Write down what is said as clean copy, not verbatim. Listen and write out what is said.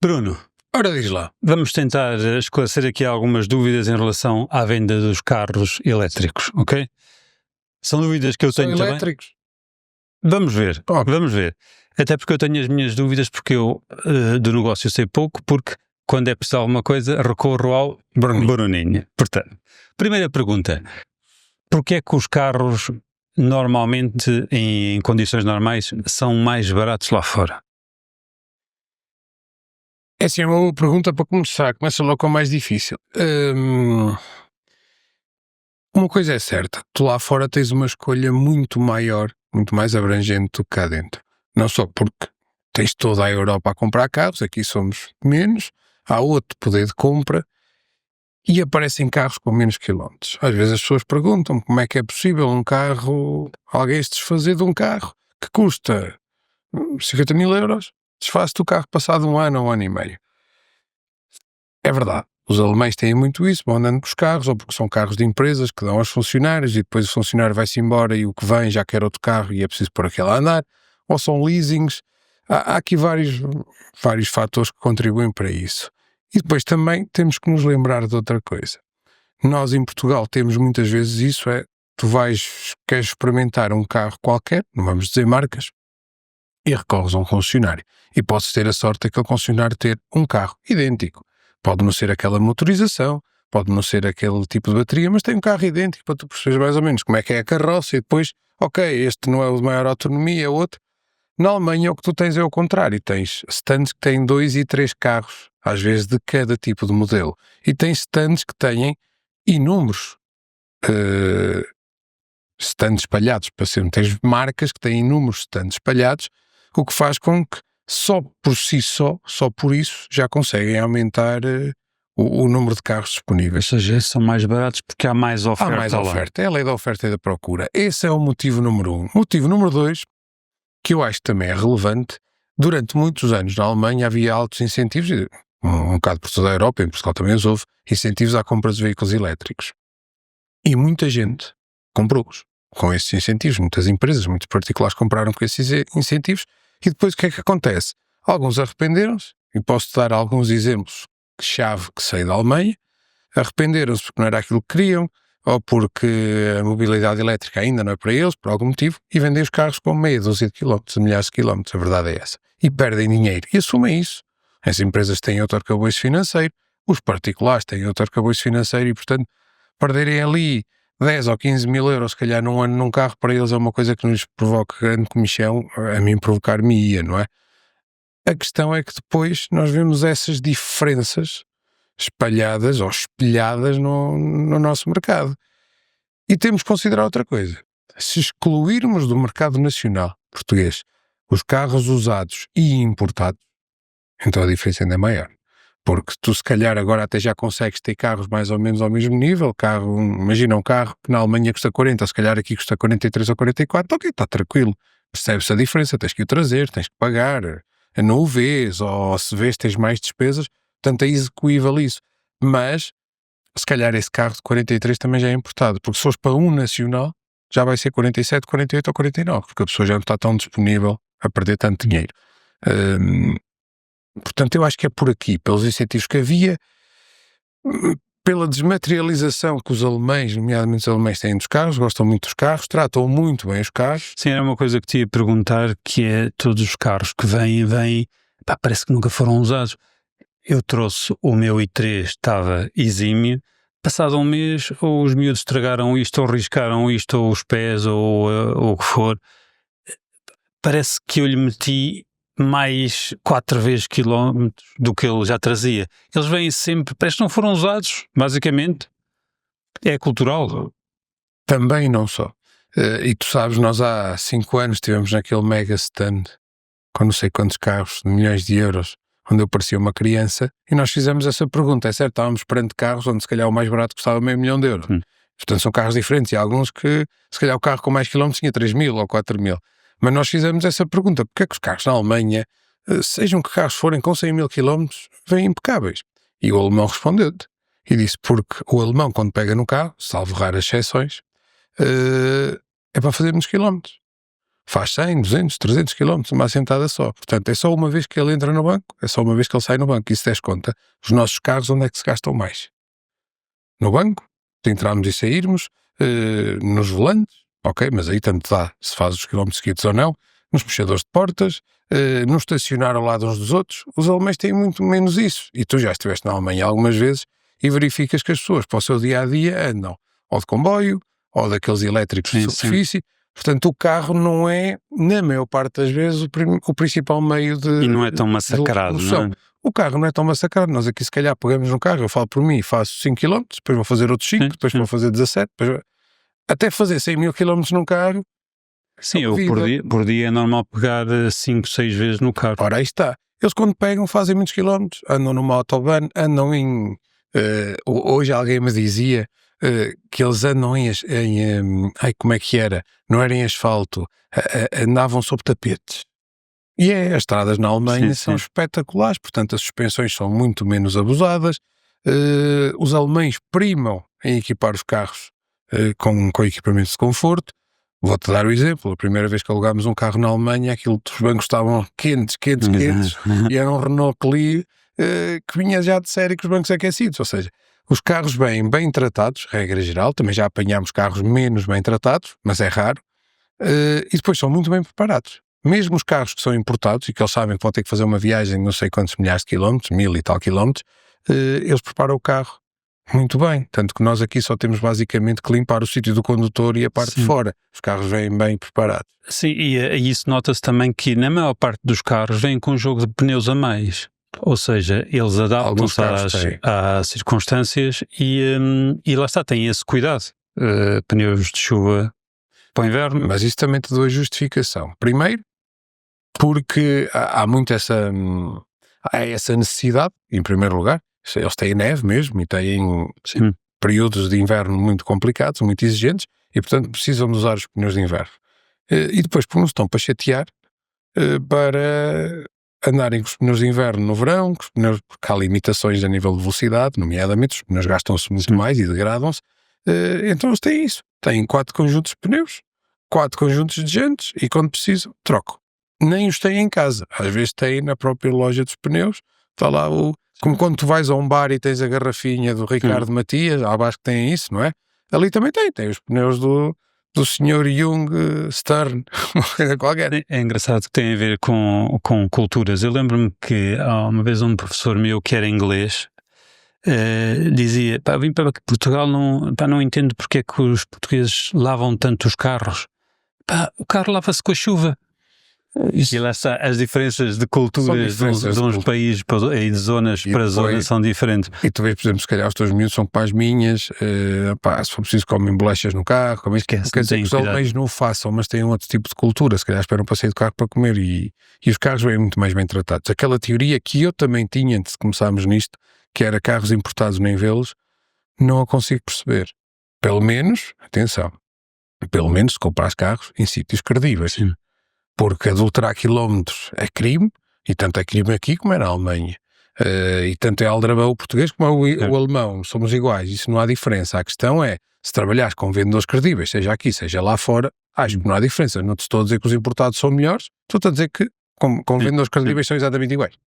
Bruno, Ora, diz lá. vamos tentar esclarecer aqui algumas dúvidas em relação à venda dos carros elétricos, ok? São dúvidas que eu São tenho também. elétricos? Vamos ver, Ok. vamos ver. Até porque eu tenho as minhas dúvidas, porque eu do negócio sei pouco, porque quando é preciso alguma coisa recorro ao Bruninho. Portanto, primeira pergunta: porquê é que os carros normalmente, em condições normais, são mais baratos lá fora? Essa é uma boa pergunta para começar. Começa logo com o mais difícil. Uma coisa é certa. Tu lá fora tens uma escolha muito maior, muito mais abrangente do que cá dentro. Não só porque tens toda a Europa a comprar carros, aqui somos menos, há outro poder de compra e aparecem carros com menos quilómetros. Às vezes as pessoas perguntam como é que é possível alguém se desfazer de um carro que custa 50.000 euros, desfaz-te o carro passado um ano ou um ano e meio. É verdade, os alemães têm muito isso, vão andando com os carros, ou porque são carros de empresas que dão aos funcionários e depois o funcionário vai-se embora e o que vem já quer outro carro e é preciso pôr aquele a andar, ou são leasings. Há aqui vários fatores que contribuem para isso. E depois também temos que nos lembrar de outra coisa. Nós em Portugal temos muitas vezes isso, tu queres experimentar um carro qualquer, não vamos dizer marcas, e recorres a um concessionário. E podes ter a sorte daquele concessionário ter um carro idêntico. Pode não ser aquela motorização, pode não ser aquele tipo de bateria, mas tem um carro idêntico para tu perceberes mais ou menos como é que é a carroça e depois, ok, este não é o de maior autonomia, é outro. Na Alemanha o que tu tens é o contrário, tens stands que têm 2 e 3 carros, às vezes de cada tipo de modelo, e tens stands que têm inúmeros stands espalhados, tens marcas que têm inúmeros stands espalhados, o que faz com que só por isso, já conseguem aumentar o número de carros disponíveis. Ou seja, são mais baratos porque há mais oferta. Há mais oferta, é a lei da oferta e da procura. Esse é o motivo número 1. Motivo número 2, que eu acho que também é relevante, durante muitos anos na Alemanha havia altos incentivos, um bocado por toda a Europa, em Portugal também os houve, incentivos à compra de veículos elétricos. E muita gente comprou-os com esses incentivos. Muitas empresas, muitos particulares compraram com esses incentivos. E depois o que é que acontece? Alguns arrependeram-se, e posso dar alguns exemplos-chave que sei da Alemanha. Arrependeram-se porque não era aquilo que queriam, ou porque a mobilidade elétrica ainda não é para eles, por algum motivo, e vendem os carros com meia dúzia de quilómetros, de milhares de quilómetros, a verdade é essa. E perdem dinheiro, e assumem isso. As empresas têm outro arcabouço financeiro, os particulares têm outro arcabouço financeiro, e portanto, perderem ali 10 ou 15 mil euros, se calhar num ano num carro, para eles é uma coisa que nos provoca grande comichão, a mim provocar-me-ia, não é? A questão é que depois nós vemos essas diferenças espalhadas ou espelhadas no nosso mercado. E temos que considerar outra coisa. Se excluirmos do mercado nacional português os carros usados e importados, então a diferença ainda é maior. Porque tu se calhar agora até já consegues ter carros mais ou menos ao mesmo nível, imagina um carro que na Alemanha custa 40, se calhar aqui custa 43 ou 44, ok, está tranquilo, percebe-se a diferença, tens que o trazer, tens que pagar, não o vês, ou se vês tens mais despesas, portanto é execuível isso. Mas se calhar esse carro de 43 também já é importado, porque se fores para um nacional, já vai ser 47, 48 ou 49, porque a pessoa já não está tão disponível a perder tanto dinheiro. Portanto, eu acho que é por aqui, pelos incentivos que havia, pela desmaterialização que os alemães, nomeadamente os alemães, têm dos carros, gostam muito dos carros, tratam muito bem os carros. Sim, era uma coisa que te ia perguntar, que é todos os carros que vêm, parece que nunca foram usados. Eu trouxe o meu i3, estava exímio, passado um mês, ou os miúdos estragaram isto, ou riscaram isto, ou os pés, ou o que for. Parece que eu lhe meti mais 4 vezes quilómetros do que ele já trazia. Eles vêm sempre, parece que não foram usados, basicamente. É cultural. Também não só. E tu sabes, nós há 5 anos estivemos naquele mega stand com não sei quantos carros, de milhões de euros, onde eu parecia uma criança, e nós fizemos essa pergunta. É certo, estávamos perante carros onde se calhar o mais barato custava meio milhão de euros. Portanto, são carros diferentes, e há alguns que, se calhar o carro com mais quilómetros tinha 3.000 ou 4.000. Mas nós fizemos essa pergunta, porque é que os carros na Alemanha, sejam que carros forem com 100.000 quilómetros, vêm impecáveis? E o alemão respondeu-te, e disse, porque o alemão quando pega no carro, salvo raras exceções, é para fazer muitos quilómetros. faz 100, 200, 300 km numa assentada só. Portanto, é só uma vez que ele entra no banco, é só uma vez que ele sai no banco. E se des conta, os nossos carros onde é que se gastam mais? No banco, de entrarmos e sairmos, nos volantes, ok, mas aí tanto dá se faz os quilómetros seguidos ou não, nos puxadores de portas, no estacionar ao lado uns dos outros. Os alemães têm muito menos isso. E tu já estiveste na Alemanha algumas vezes e verificas que as pessoas para o seu dia-a-dia andam ou de comboio, ou daqueles elétricos de superfície. Portanto, o carro não é, na maior parte das vezes, o principal meio de... E não é tão massacrado, não é? O carro não é tão massacrado. Nós aqui, se calhar, pegamos no carro, eu falo por mim, faço 5 km, depois vou fazer outros 5, depois vou fazer 17, depois... Até fazer 100 mil km num carro... Sim, eu por dia é normal pegar 5, 6 vezes no carro. Ora, aí está. Eles quando pegam fazem muitos quilómetros, andam numa autobahn, andam em... hoje alguém me dizia que eles andam ai, como é que era? Não era em asfalto, andavam sobre tapetes. E as estradas na Alemanha são espetaculares, portanto as suspensões são muito menos abusadas, os alemães primam em equipar os carros com equipamentos de conforto. Vou-te dar o exemplo, a primeira vez que alugámos um carro na Alemanha, os bancos estavam quentes, e era um Renault Clio que vinha já de série com os bancos aquecidos, ou seja, os carros bem tratados, regra geral, também já apanhámos carros menos bem tratados, mas é raro, e depois são muito bem preparados. Mesmo os carros que são importados e que eles sabem que vão ter que fazer uma viagem de não sei quantos milhares de quilómetros, 1000 e tal quilómetros, eles preparam o carro muito bem, tanto que nós aqui só temos basicamente que limpar o sítio do condutor e a parte de fora. Os carros vêm bem preparados. Sim, e isso nota-se também que na maior parte dos carros vêm com um jogo de pneus a mais. Ou seja, eles adaptam-se às circunstâncias e lá está, têm esse cuidado. Pneus de chuva para o inverno. Mas isso também te dou a justificação. Primeiro, porque há muito essa necessidade, em primeiro lugar. Eles têm neve mesmo e têm períodos de inverno muito complicados, muito exigentes, e portanto precisam de usar os pneus de inverno. E depois, porque não estão para chatear, para andarem com os pneus de inverno no verão, porque há limitações a nível de velocidade, nomeadamente os pneus gastam-se muito mais e degradam-se. Então eles têm isso. Têm 4 conjuntos de pneus, 4 conjuntos de jantes e quando precisam, trocam. Nem os têm em casa. Às vezes têm na própria loja dos pneus. Está lá como quando tu vais a um bar e tens a garrafinha do Ricardo Matias, há baixo que têm isso, não é? Ali também tem os pneus do Sr. Jung Stern, uma coisa qualquer. É engraçado que tem a ver com culturas. Eu lembro-me que há uma vez um professor meu que era inglês dizia, vim para Portugal, não entendo porque é que os portugueses lavam tanto os carros. O carro lava-se com a chuva. E lá está, as diferenças de culturas de uns países e de zonas para zonas são diferentes. E tu vês, por exemplo, se calhar os teus miúdos são como as minhas, se for preciso comem bolachas no carro, quer dizer que os alemães não o façam, mas têm outro tipo de cultura, se calhar esperam para sair do carro para comer e os carros vêm muito mais bem tratados. Aquela teoria que eu também tinha antes de começarmos nisto, que era carros importados nem vê-los, não a consigo perceber. Pelo menos, atenção, se comprares carros em sítios credíveis. Sim. Porque adulterar quilómetros é crime, e tanto é crime aqui como é na Alemanha. E tanto é aldrabão o português como é o alemão, somos iguais, isso não há diferença. A questão é, se trabalhares com vendedores credíveis, seja aqui, seja lá fora, acho que não há diferença. Não te estou a dizer que os importados são melhores, estou a dizer que com vendedores credíveis são exatamente iguais.